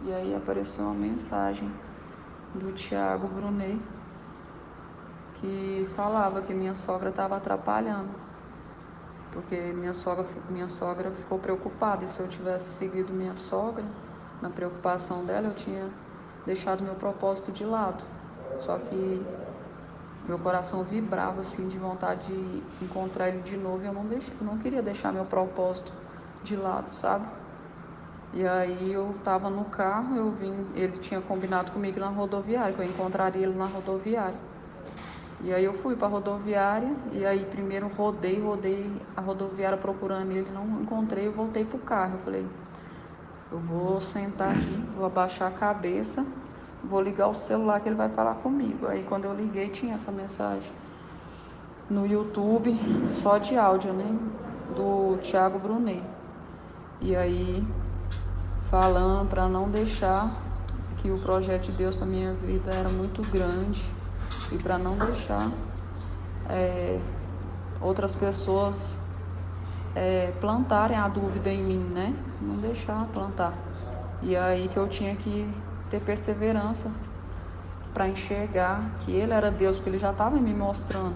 E aí apareceu uma mensagem do Thiago Brunet que falava que minha sogra estava atrapalhando, porque minha sogra ficou preocupada, e se eu tivesse seguido minha sogra na preocupação dela, eu tinha deixado meu propósito de lado. Só que meu coração vibrava assim de vontade de encontrar ele de novo, e eu não queria deixar meu propósito de lado, sabe? E aí eu tava no carro, ele tinha combinado comigo na rodoviária, que eu encontraria ele na rodoviária. E aí eu fui pra rodoviária, e aí primeiro rodei a rodoviária procurando ele, não encontrei, eu voltei pro carro. Eu falei, eu vou sentar aqui, vou abaixar a cabeça, vou ligar o celular que ele vai falar comigo. Aí quando eu liguei tinha essa mensagem no YouTube, só de áudio, né? Do Thiago Brunet. E aí falando para não deixar, que o projeto de Deus para minha vida era muito grande, e para não deixar outras pessoas plantarem a dúvida em mim, né? Não deixar plantar. E aí que eu tinha que ter perseverança para enxergar que ele era Deus, porque ele já estava me mostrando.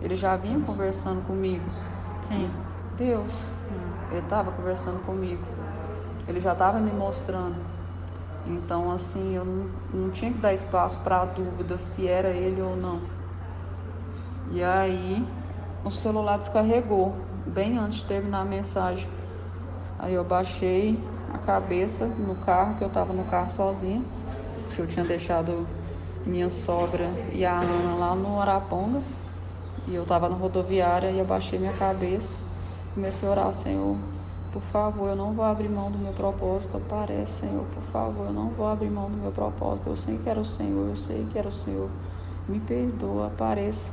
Ele já vinha conversando comigo. Quem? Deus. Ele estava conversando comigo. Ele já estava me mostrando. Então, assim, eu não tinha que dar espaço para a dúvida se era ele ou não. E aí, o celular descarregou, bem antes de terminar a mensagem. Aí eu baixei a cabeça no carro, que eu estava no carro sozinha, que eu tinha deixado minha sogra e a Ana lá no Araponga. E eu estava na rodoviária, e eu baixei minha cabeça, comecei a orar, Senhor, por favor, eu não vou abrir mão do meu propósito. Aparece, Senhor, por favor, eu não vou abrir mão do meu propósito. Eu sei que era o Senhor, eu sei que era o Senhor. Me perdoa, apareça.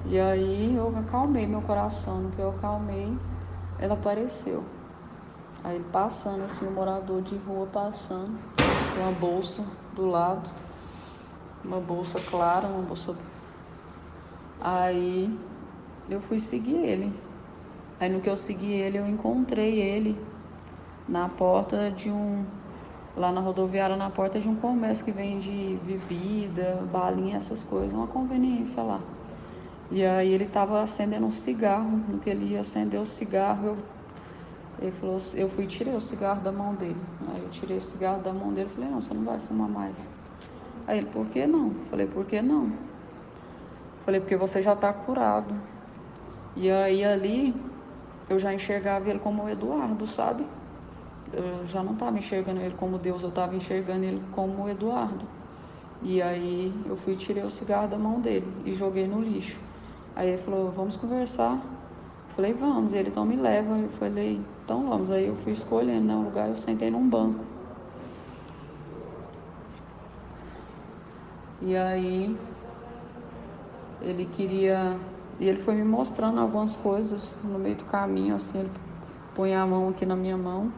E aí eu acalmei meu coração. No que eu acalmei, ela apareceu. Aí ele passando assim, um morador de rua passando, com uma bolsa do lado, uma bolsa clara, uma bolsa. Aí eu fui seguir ele. Aí no que eu segui ele, eu encontrei ele na porta de lá na rodoviária, na porta de um comércio que vende bebida, balinha, essas coisas, uma conveniência lá. E aí ele estava acendendo um cigarro. No que ele ia acender o cigarro, ele falou, eu fui e tirei o cigarro da mão dele. Aí eu tirei o cigarro da mão dele e falei, não, você não vai fumar mais. Aí ele, por que não? Falei, por que não? Falei, porque você já está curado. E aí ali eu já enxergava ele como o Eduardo, sabe? Eu já não estava enxergando ele como Deus, eu estava enxergando ele como o Eduardo. E aí eu fui e tirei o cigarro da mão dele e joguei no lixo. Aí ele falou, vamos conversar. Eu falei, vamos. E ele, então me leva. Eu falei, então vamos. Aí eu fui escolhendo, né, um lugar, eu sentei num banco. E aí ele queria... E ele foi me mostrando algumas coisas no meio do caminho, assim, ele põe a mão aqui na minha mão.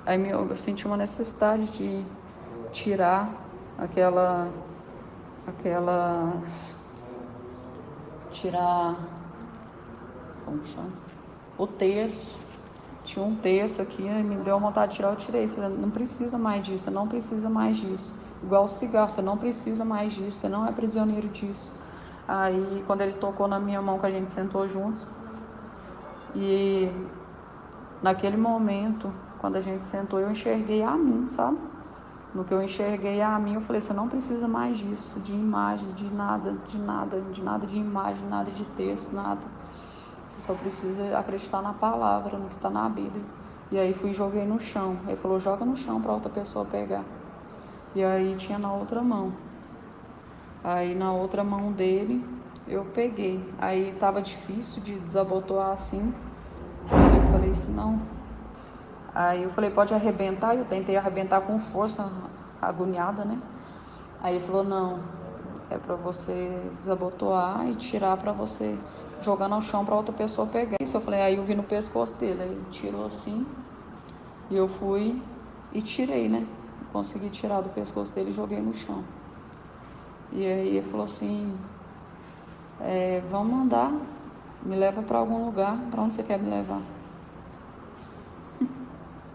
Aí eu senti uma necessidade de tirar aquela tirar, como que chama? O terço. Tinha um terço aqui, me deu vontade de tirar, eu tirei. Falei, não precisa mais disso, você não precisa mais disso. Igual o cigarro, você não precisa mais disso, você não é prisioneiro disso. Aí quando ele tocou na minha mão, que a gente sentou juntos, e naquele momento, quando a gente sentou, eu enxerguei a mim, sabe? No que eu enxerguei a mim, eu falei, você não precisa mais disso, de imagem, de nada, de nada, de nada de imagem, nada de texto, nada. Você só precisa acreditar na palavra, no que está na Bíblia. E aí fui e joguei no chão. Ele falou, joga no chão para outra pessoa pegar. E aí tinha na outra mão. Aí na outra mão dele eu peguei. Aí estava difícil de desabotoar assim. Aí eu falei assim, não. Aí eu falei, pode arrebentar. Eu tentei arrebentar com força, agoniada, né? Aí ele falou, não, é para você desabotoar e tirar para você jogar no chão para outra pessoa pegar. Isso eu falei, aí eu vi no pescoço dele, aí ele tirou assim, e eu fui e tirei, né? Consegui tirar do pescoço dele e joguei no chão. E aí ele falou assim, vamos andar, me leva para algum lugar, para onde você quer me levar?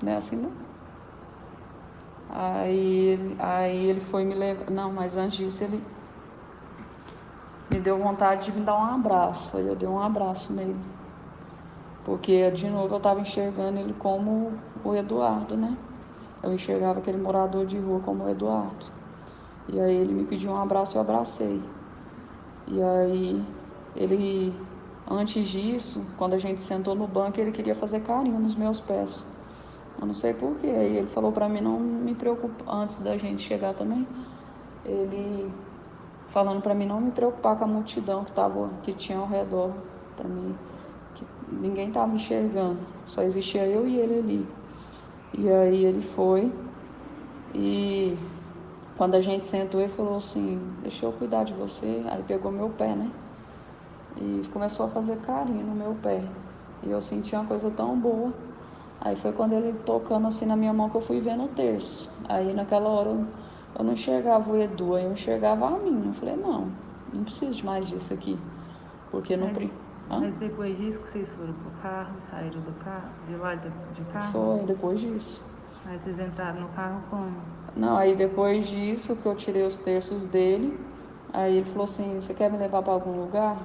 Não é assim, não? Aí ele foi me levar. Não, mas antes disso ele me deu vontade de me dar um abraço. Aí eu dei um abraço nele. Porque de novo eu estava enxergando ele como o Eduardo, né? Eu enxergava aquele morador de rua como o Eduardo. E aí ele me pediu um abraço, eu abracei. E aí ele, antes disso, quando a gente sentou no banco, ele queria fazer carinho nos meus pés. Eu não sei porquê. Aí ele falou pra mim não me preocupar, antes da gente chegar também, ele falando pra mim não me preocupar com a multidão que tinha ao redor, pra mim, que ninguém tava me enxergando, só existia eu e ele ali. E aí ele foi e quando a gente sentou ele falou assim, deixa eu cuidar de você. Aí pegou meu pé, né? E começou a fazer carinho no meu pé. E eu senti uma coisa tão boa. Aí foi quando ele tocando assim na minha mão que eu fui vendo o terço. Aí naquela hora eu não enxergava o Edu, aí eu enxergava a mim. Eu falei, não preciso de mais disso aqui. Porque não... Mas depois disso que vocês foram pro carro, saíram do carro, de lá de carro? Foi, depois disso. Aí vocês entraram no carro como? Não, aí depois disso que eu tirei os terços dele, aí ele falou assim, você quer me levar para algum lugar?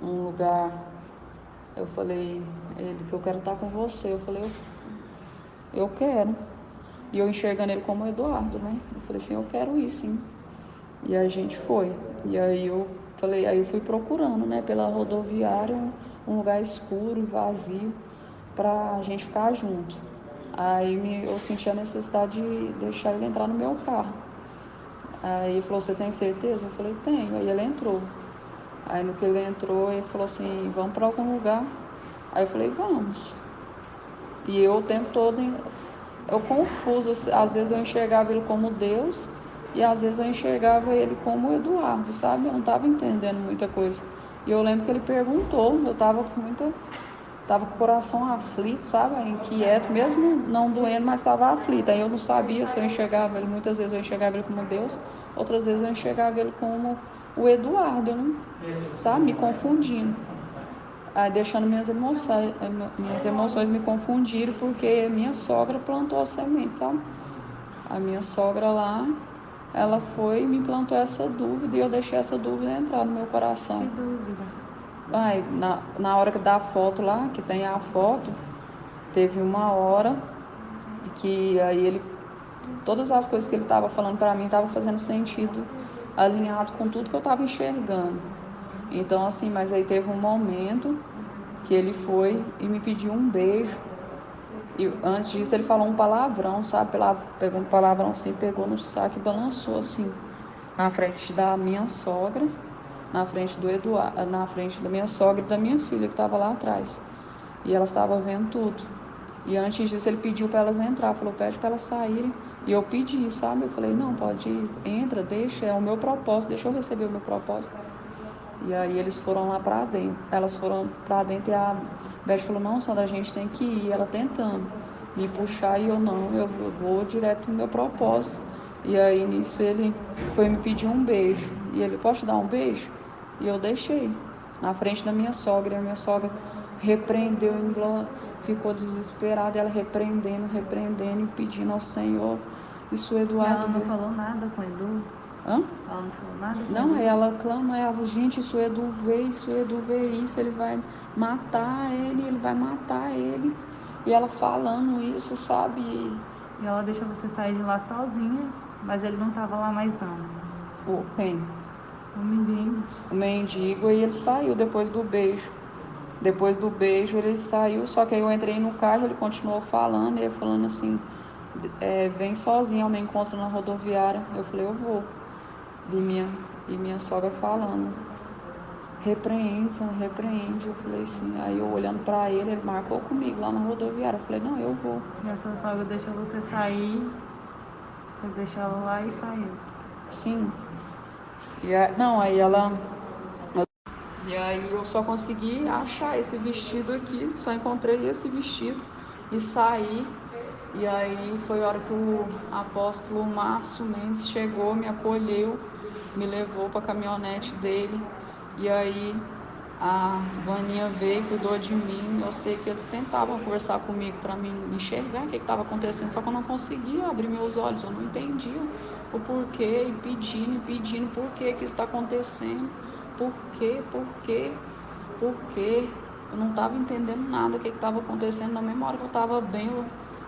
Um lugar... Eu falei, ele, que eu quero estar com você. Eu falei, eu quero. E eu enxergando ele como Eduardo, né? Eu falei assim, eu quero ir sim. E a gente foi. E aí eu falei, aí eu fui procurando, né, pela rodoviária, um lugar escuro e vazio pra gente ficar junto. Aí eu senti a necessidade de deixar ele entrar no meu carro. Aí ele falou, você tem certeza? Eu falei, tenho. Aí ele entrou. Aí no que ele entrou, ele falou assim, vamos para algum lugar? Aí eu falei, vamos. E eu o tempo todo, eu confuso, às vezes eu enxergava ele como Deus e às vezes eu enxergava ele como Eduardo, sabe? Eu não estava entendendo muita coisa. E eu lembro que ele perguntou, eu estava com o coração aflito, sabe? Inquieto, mesmo não doendo, mas estava aflito. Aí eu não sabia se eu enxergava ele, muitas vezes eu enxergava ele como Deus, outras vezes eu enxergava ele como o Eduardo, eu não, sabe? Me confundindo. Aí deixando minhas emoções me confundirem, porque minha sogra plantou a semente, sabe? A minha sogra lá, ela foi e me plantou essa dúvida e eu deixei essa dúvida entrar no meu coração. Que dúvida? Aí, na hora que dá a foto lá, que tem a foto, teve uma hora que aí ele, todas as coisas que ele estava falando para mim estavam fazendo sentido, alinhado com tudo que eu estava enxergando. Então, assim, mas aí teve um momento que ele foi e me pediu um beijo. E antes disso ele falou um palavrão, sabe? Pegou um palavrão assim, pegou no saco e balançou assim, na frente da minha sogra, na frente do Eduardo, na frente da minha sogra e da minha filha que estava lá atrás. E elas estavam vendo tudo. E antes disso ele pediu para elas entrar, falou, pede para elas saírem. E eu pedi, sabe? Eu falei, não, pode ir, entra, deixa, é o meu propósito, deixa eu receber o meu propósito. E aí eles foram lá pra dentro. Elas foram pra dentro e a Beth falou, não, Sandra, a gente tem que ir. Ela tentando me puxar e eu não, eu vou direto no meu propósito. E aí nisso ele foi me pedir um beijo. E ele, posso te dar um beijo? E eu deixei. Na frente da minha sogra. E a minha sogra repreendeu, ficou desesperada. Ela repreendendo e pedindo ao Senhor. Isso, Eduardo. E ela não falou nada com o Edu? Hã? Ela não falou nada com o Não, Edu? aí ela clama, ela, gente, isso é do vê isso, ele vai matar ele. E ela falando isso, sabe? E ela deixou você sair de lá sozinha, mas ele não tava lá mais não. Quem? O mendigo. O mendigo, e ele saiu depois do beijo. Depois do beijo ele saiu, só que aí eu entrei no carro, ele continuou falando, e ele falando assim, vem sozinho ao meu encontro na rodoviária. Eu falei, eu vou. E minha sogra falando, repreende, Sandra, repreende. Eu falei assim, aí eu olhando pra ele, ele marcou comigo lá na rodoviária. Eu falei, não, eu vou. E a sua sogra deixou você sair, você deixou ela lá e saiu. Sim. Não, e aí eu só consegui achar esse vestido aqui, só encontrei esse vestido e saí. E aí foi a hora que o apóstolo Márcio Mendes chegou, me acolheu, me levou para a caminhonete dele. E aí A Vaninha veio, cuidou de mim. Eu sei que eles tentavam conversar comigo para me enxergar o que estava acontecendo, só que eu não conseguia abrir meus olhos, eu não entendia o porquê, e pedindo por que isso está acontecendo, por quê, por quê, por quê. Eu não estava entendendo nada que estava acontecendo. Na mesma hora que eu estava bem,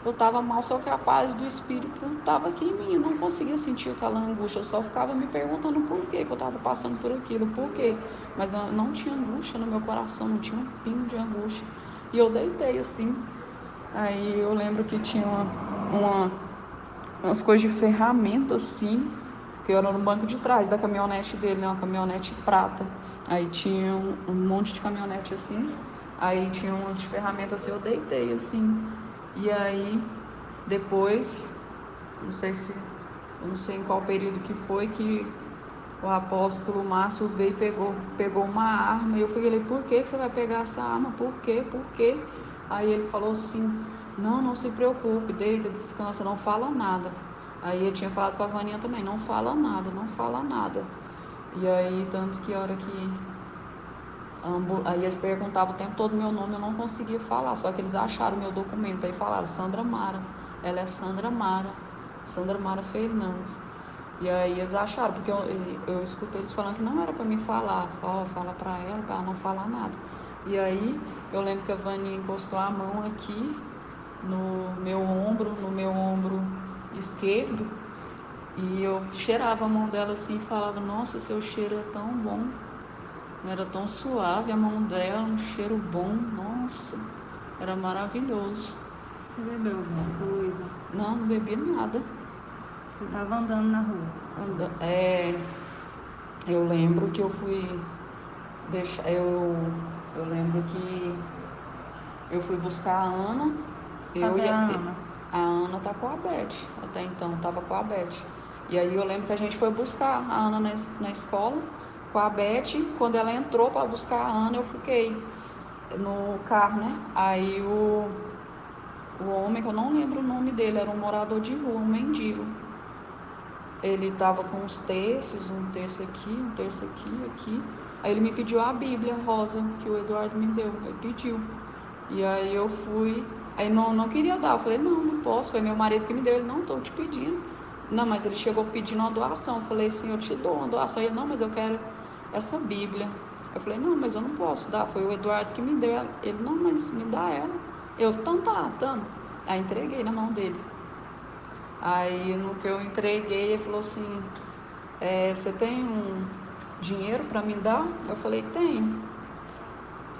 eu estava mal, só que a paz do Espírito estava aqui em mim. Eu não conseguia sentir aquela angústia, eu só ficava me perguntando por que eu estava passando por aquilo, por quê. Mas eu não tinha angústia no meu coração, não tinha um pingo de angústia. E eu deitei assim. Aí eu lembro que tinha umas coisas de ferramenta assim, que eu era no banco de trás da caminhonete dele, né? Uma caminhonete prata. Aí tinha um monte de caminhonete assim. Aí tinha umas ferramentas assim, eu deitei assim. E aí depois, não sei se, eu não sei em qual período que foi que o apóstolo Márcio veio e pegou uma arma. E eu falei, por que você vai pegar essa arma? Por quê? Por quê? Aí ele falou assim, não se preocupe, deita, descansa, não fala nada. Aí eu tinha falado pra Vaninha também, não fala nada, não fala nada. E aí, tanto que a hora que aí eles perguntavam o tempo todo meu nome, eu não conseguia falar, só que eles acharam meu documento, aí falaram, Sandra Mara, ela é Sandra Mara Fernandes. E aí eles acharam, porque eu escutei eles falando que não era para me falar, fala para ela não falar nada. E aí eu lembro que a Vaninha encostou a mão aqui no meu ombro esquerdo, e eu cheirava a mão dela assim e falava, nossa, seu cheiro é tão bom. Era tão suave a mão dela, um cheiro bom, nossa, era maravilhoso. Você bebeu alguma coisa? Não bebi nada. Você estava andando na rua? Eu lembro que eu fui deixar, eu lembro que eu fui buscar a Ana. Cadê a Ana? A Ana tá com a Beth, até então tava com a Beth. E aí eu lembro que a gente foi buscar a Ana na escola com a Beth. Quando ela entrou para buscar a Ana, eu fiquei no carro, né? Aí o homem, que eu não lembro o nome dele, era um morador de rua, um mendigo. Ele tava com uns terços, um terço aqui, um terço aqui, aqui. Aí ele me pediu a Bíblia rosa que o Eduardo me deu, ele pediu. E aí eu fui, aí não queria dar, eu falei, não posso, foi meu marido que me deu. Ele, não, tô te pedindo. Não, mas ele chegou pedindo uma doação, eu falei assim, eu te dou uma doação. Ele, não, mas eu quero essa Bíblia. Eu falei, não, mas eu não posso dar, foi o Eduardo que me deu. Ele, não, mas me dá ela. Eu, então tá, tamo. Aí entreguei na mão dele. Aí no que eu entreguei, ele falou assim, você tem um dinheiro para me dar? Eu falei, tenho.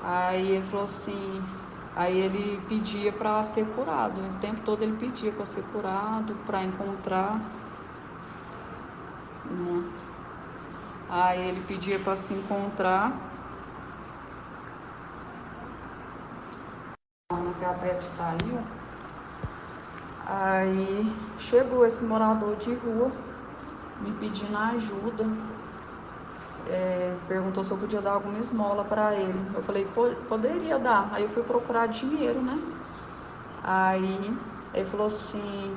Aí ele falou assim, aí ele pedia para ser curado, o tempo todo ele pedia para ser curado, para encontrar. Aí ele pedia para se encontrar. Quando a Beth saiu, aí chegou esse morador de rua me pedindo ajuda. Perguntou se eu podia dar alguma esmola para ele. Eu falei, poderia dar. Aí eu fui procurar dinheiro, né? Aí ele falou assim,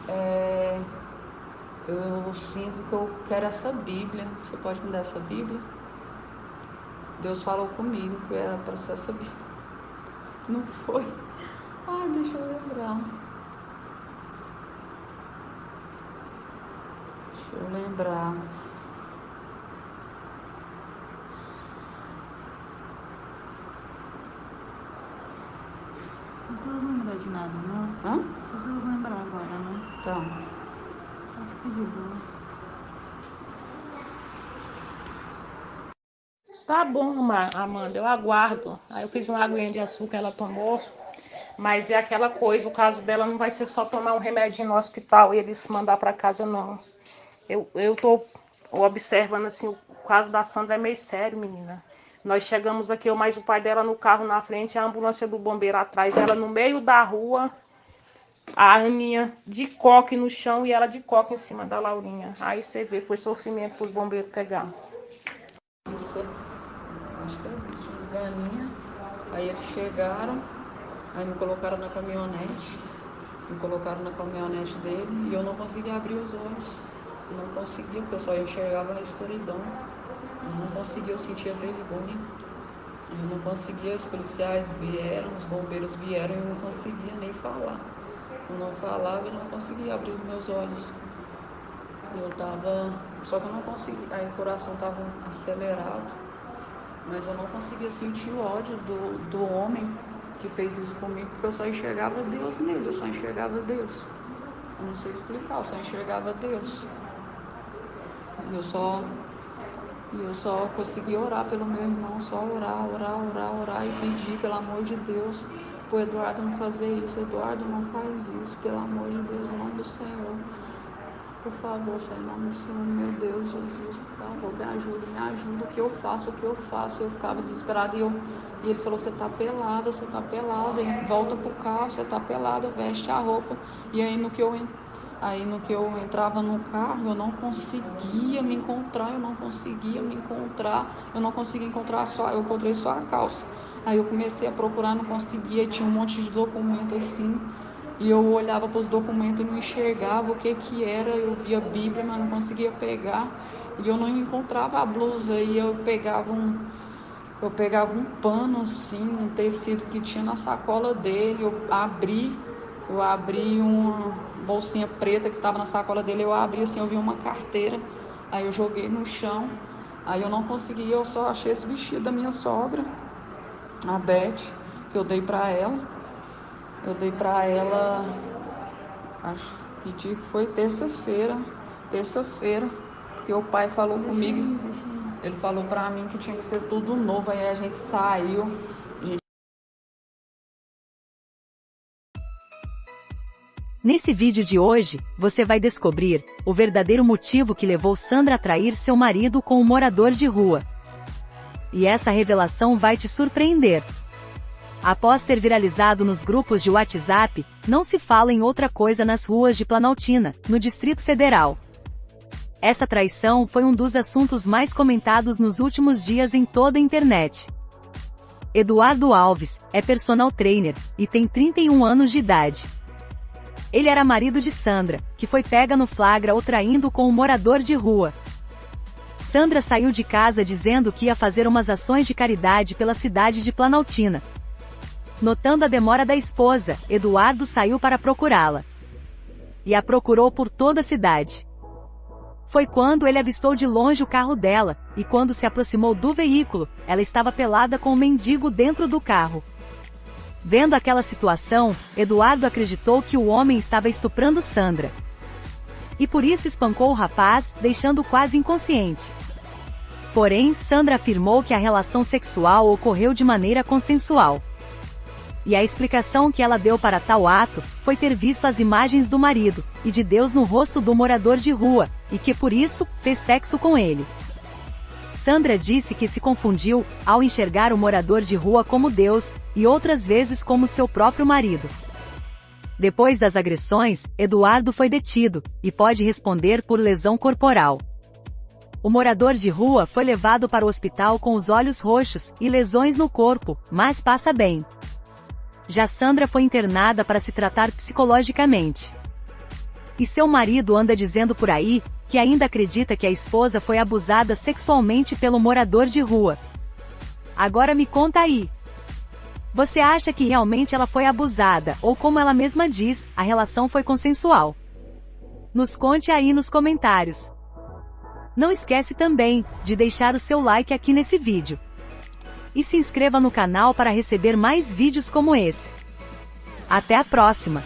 é, eu sinto que eu quero essa Bíblia. Você pode me dar essa Bíblia? Deus falou comigo que era para ser essa Bíblia. Não foi? Ai, deixa eu lembrar. Deixa eu lembrar. Você não lembra de nada, não? Hã? Você não lembra agora, não? Tá. Fica de boa. Tá bom, Amanda, eu aguardo. Aí eu fiz uma aguinha de açúcar, ela tomou. Mas é aquela coisa, o caso dela não vai ser só tomar um remédio no hospital e eles mandar para casa, não. Eu tô observando assim, o caso da Sandra é meio sério, menina. Nós chegamos aqui, eu mais o pai dela no carro na frente, a ambulância do bombeiro atrás, ela no meio da rua, a Aninha de coque no chão e ela de coque em cima da Laurinha. Aí você vê, foi sofrimento para os bombeiros pegar. Isso foi, acho que é isso, Vaninha. Aí eles chegaram, aí me colocaram na caminhonete. Me colocaram na caminhonete dele e eu não conseguia abrir os olhos. Não conseguia, porque eu só enxergava na escuridão. Eu não conseguia, eu sentia vergonha. Eu não conseguia, os policiais vieram, os bombeiros vieram e eu não conseguia nem falar. Eu não falava e não conseguia abrir meus olhos. Só que eu não conseguia, aí o coração estava acelerado, mas eu não conseguia sentir o ódio do homem que fez isso comigo, porque eu só enxergava Deus nele, eu só enxergava Deus. Eu não sei explicar, eu só enxergava Deus. E eu só conseguia orar pelo meu irmão, só orar e pedir, pelo amor de Deus, pro Eduardo não fazer isso. Eduardo, não faz isso, pelo amor de Deus, em nome do Senhor. Por favor, Senhor, em nome do Senhor, meu Deus, Jesus, por favor, me ajuda, o que eu faço? Eu ficava desesperada e ele falou, você tá pelada, volta pro carro, você tá pelada, veste a roupa. E aí no que eu entrava no carro, eu não conseguia me encontrar, eu não conseguia encontrar eu encontrei só a calça. Aí eu comecei a procurar, não conseguia, tinha um monte de documento assim, e eu olhava para os documentos e não enxergava o que era, eu via a Bíblia, mas não conseguia pegar, e eu não encontrava a blusa, e eu pegava um pano assim, um tecido que tinha na sacola dele, eu abri uma bolsinha preta que estava na sacola dele, eu abri assim, eu vi uma carteira, aí eu joguei no chão, aí eu não conseguia, eu só achei esse vestido da minha sogra, a Beth, que eu dei para ela, acho que dia que foi terça-feira, porque o pai falou comigo, ele falou para mim que tinha que ser tudo novo, aí a gente saiu. Nesse vídeo de hoje, você vai descobrir o verdadeiro motivo que levou Sandra a trair seu marido com um morador de rua. E essa revelação vai te surpreender. Após ter viralizado nos grupos de WhatsApp, não se fala em outra coisa nas ruas de Planaltina, no Distrito Federal. Essa traição foi um dos assuntos mais comentados nos últimos dias em toda a internet. Eduardo Alves é personal trainer e tem 31 anos de idade. Ele era marido de Sandra, que foi pega no flagra o traindo com um morador de rua. Sandra saiu de casa dizendo que ia fazer umas ações de caridade pela cidade de Planaltina. Notando a demora da esposa, Eduardo saiu para procurá-la. E a procurou por toda a cidade. Foi quando ele avistou de longe o carro dela, e quando se aproximou do veículo, ela estava pelada com um mendigo dentro do carro. Vendo aquela situação, Eduardo acreditou que o homem estava estuprando Sandra. E por isso espancou o rapaz, deixando-o quase inconsciente. Porém, Sandra afirmou que a relação sexual ocorreu de maneira consensual. E a explicação que ela deu para tal ato foi ter visto as imagens do marido e de Deus no rosto do morador de rua, e que por isso fez sexo com ele. Sandra disse que se confundiu ao enxergar o morador de rua como Deus e outras vezes como seu próprio marido. Depois das agressões, Eduardo foi detido e pode responder por lesão corporal. O morador de rua foi levado para o hospital com os olhos roxos e lesões no corpo, mas passa bem. Já Sandra foi internada para se tratar psicologicamente. E seu marido anda dizendo por aí que ainda acredita que a esposa foi abusada sexualmente pelo morador de rua. Agora me conta aí. Você acha que realmente ela foi abusada, ou como ela mesma diz, a relação foi consensual? Nos conte aí nos comentários. Não esquece também de deixar o seu like aqui nesse vídeo. E se inscreva no canal para receber mais vídeos como esse. Até a próxima!